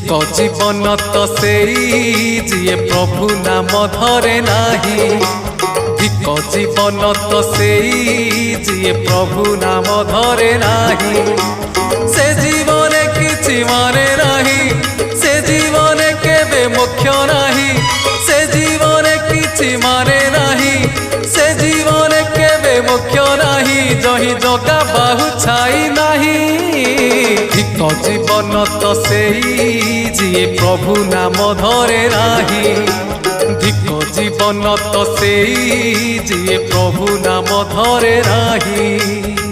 धिक जीवन तो सेई जिए प्रभु नाम धरे नाही। धिक जीवन तो सेई जिए प्रभु नाम धरे नाही। से जीवन किछि माने नाही, से जीवन केबे मोक्ष नाही। से जीवन किछि माने नाही, से जीवन केबे मोक्ष नाही। जही जगा बाहु छाई नाही। धिक जीवन तो सेई जिए प्रभु नाम धरे नाही। धिक जीवन तो सेई जिए प्रभु नाम धरे नाही।